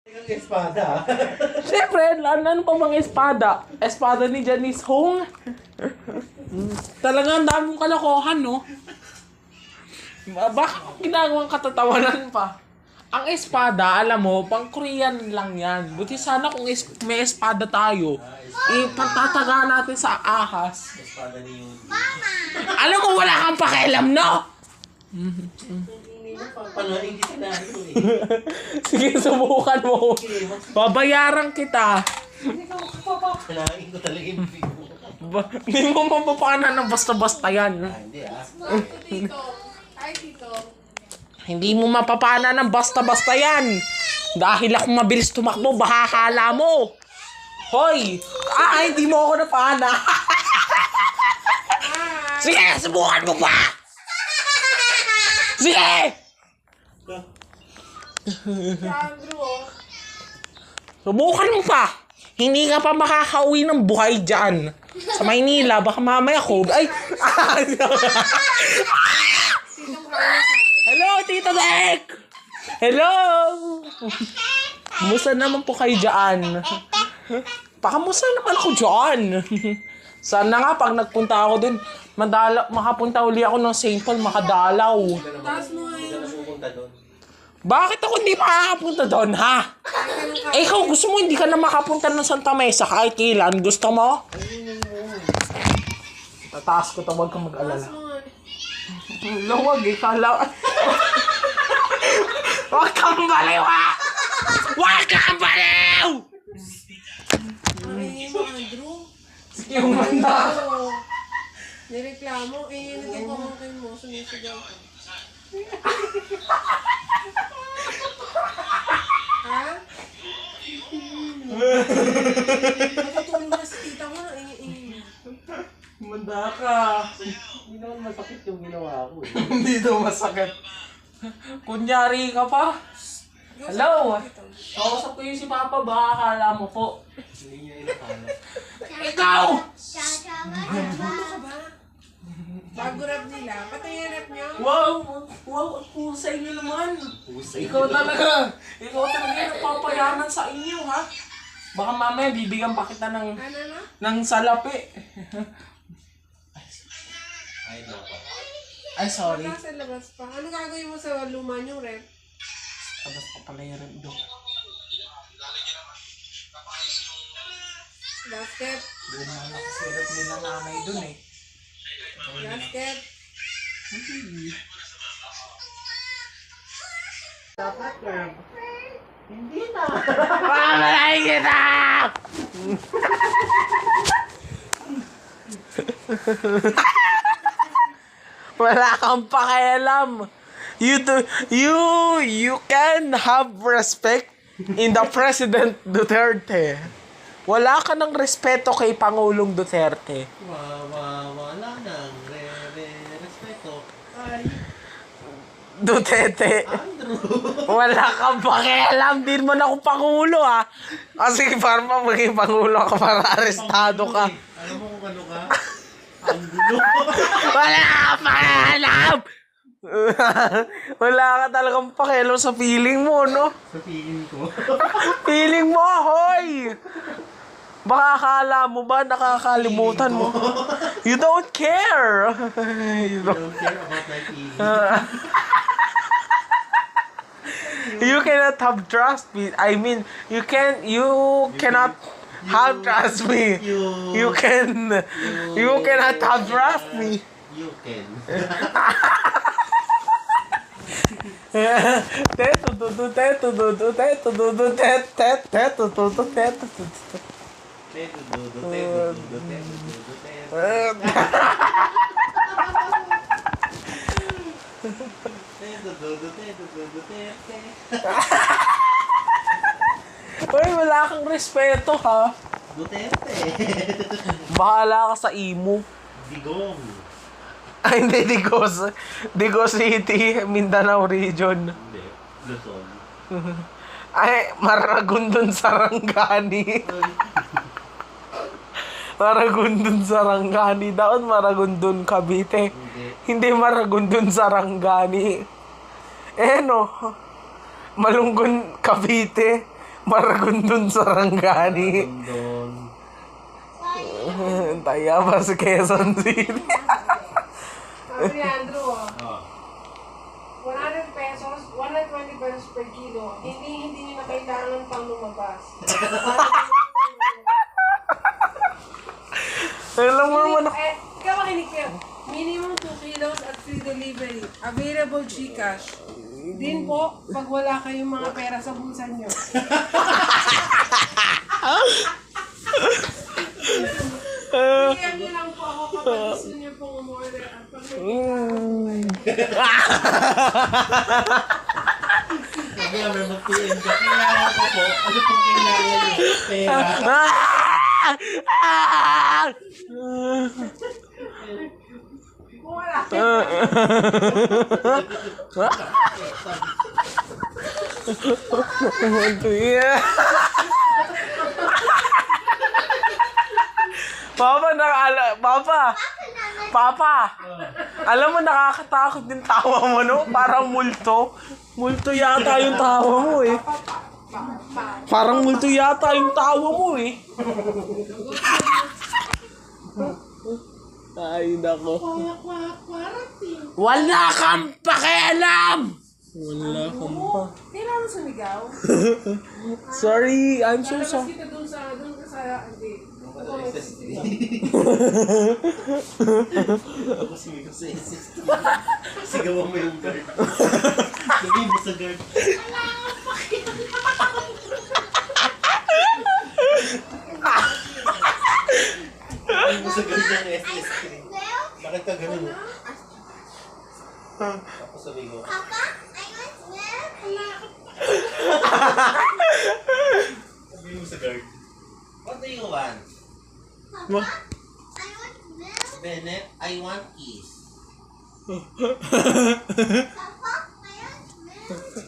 Ang espada. Siyempre, ano pa bang espada? Espada ni Janice Hong. Talagang daming kalokohan, no? Bakit ginagawang katatawanan pa? Ang espada, alam mo, pang Korean lang yan. Buti sana kung may espada tayo, ipagtataga natin sa ahas. Espada ni yung... Alam mo, wala kang pakialam, no? Panuhalin kita na ito eh. Sige, subukan mo. Babayaran kita. Kailangan ko talaga yung bigo. Hindi mo mapapana ng basta-basta yan. Hindi ah. Tito. Ay, Tito. Hindi mo mapapana ng basta-basta yan. Dahil ako mabilis tumakbo, baka akala mo. Hoy! Hindi mo ako napana. Sige, subukan mo pa! Sige! Sandro, oh. Subukan mo pa! Hindi ka pa makakauwi ng buhay dyan. Sa Maynila, baka mamaya ko... Ay! Hello, Tito Dek! Hello! Kumusta naman po kayo dyan? Pakamusta naman ako dyan? Sana nga pag nagpunta ako dun, makapunta uli ako ng St. Paul, makadalaw. Taas mo Hindi ka na pupunta doon. Bakit ako hindi makakapunta doon, ha? Eh, ikaw gusto mo hindi ka na makapunta ng Santa Mesa kahit kailan? Gusto mo? Tataas ko to, huwag kang mag-alala. Lawag eh, kala... Huwag kang baliw, ha! Huwag kang baliw! Ay, Andrew. Yung banda. Oo. Nireklamo. Eh, yun yung pamangkin mo. Sumisigaw ka. Ha? Matutulog na si tita mo na ingin. Manda ka. Hindi naman masakit yung ginawa ko eh. Hindi daw masakit. Kunyari ka pa. Hello? Kausap ko yung si Papa, baka akala mo po. Hindi niya inakala. Ikaw! Ano ka ba? Bago rap nila. Patayin rap niyo. Wow! Wow! Ang pusay niyo naman. Pusay. Ikaw talaga yung napapayanan sa inyo, ha? Baka mamaya bibigyan pa kita ng Ano na? salapi. Ay, nako. Ay, sorry. Wala sa labas pa. Ano gagawin mo sa luma niyong rep? Tapos pa pala yung rin doon. Basket. Doon na nakasirat nila nanay doon eh. Basket. Dapat curve. Hindi na. Pamalayin kita! Wala kang pakialam. You can have respect in the President Duterte. Wala ka ng respeto kay Pangulong Duterte. Wala nang respeto. Ay, Duterte. Andrew. Wala kang pakialam. Din mo na akong Pangulo, ha. Kasi para maging Pangulo ka, para arestado ka. Alam mo kung ano ka? Andrew. Wala kang pakialam! Wala ka talagang pakialam sa feeling mo, no? Sa feeling ko. Feeling mo, hoy! Baka akala mo ba nakakalimutan mo? You don't care! You don't... Don't care about my feelings. You cannot have trust me. I mean, you cannot have trust me. You cannot have trust me. You can. Teto dudu teto dudu teto dudu teto dudu teto dudu. Uy, wala kang respeto, ha? Duterte. Bahala ka sa imo. Digong. Ay, hindi, Digos City, Mindanao Region. Hindi. Luzon. Ay, Maragondon, Sarangani. Maragondon, Sarangani. Daon Maragondon, Cavite. Hindi Maragondon, Sarangani. Eh, no. Malunggon, Cavite. Maragondon Sarangani. Doon. Tayabas Quezon City. Sabi ni Andrew, Ah. 100 pesos, 120 pesos per kilo. Hindi nyo na kailangan pang lumabas. Alam mo naman ako. Ikaw makinig ka. Minimum 2 kilos at free delivery. Available Gcash. Din po, pag wala kayong mga pera sa bulsa nyo. Bigyan nyo lang po ako kapag gusto nyo pong umorder at pag Sabi nga, may mag-PM ka. Kailangan ko po. Ano pong kailangan niyo? Pera. kung wala. Papa, alam mo nakakatakot din tawa mo, no? Parang multo. Multo yata yung tawa mo eh. Parang multo yata yung tawa mo eh. Ay, nako. Wala kang pakialam! Wala kang pa. Kailangan mo sumigaw. Sorry, I'm so Lalabas sorry. kita dun ka sa, hindi. Ako sumigaw sa SST. Sigawan mo yung guard. Sabi mo sa guard. Sabi mo sa guard ng SST. Bakit ka ganun? Tapos sabi ko, sabi mo sa guard. What do you want? Bennett, I want kiss.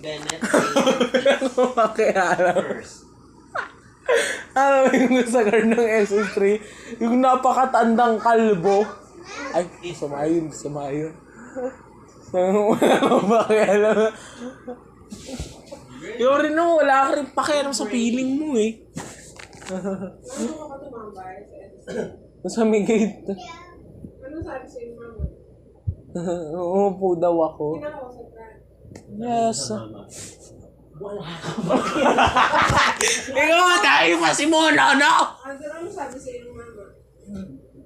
Bennett, I want Pakialam. kiss first. Alam mo yung sa guard ng SS3, yung napakatandang kalbo. Ay, sumayon. Wala kang pakialam. Yung rin naman, wala ka rin pakialam sa feeling mo eh. Ano ka tumambay sa SSC? Sa may gate. Ano sabi sa iyo, mama? Umupo daw ako. Kinakausap ka. Yes. Ikaw, tayo pa si Mono, no? Ano sabi sa iyo,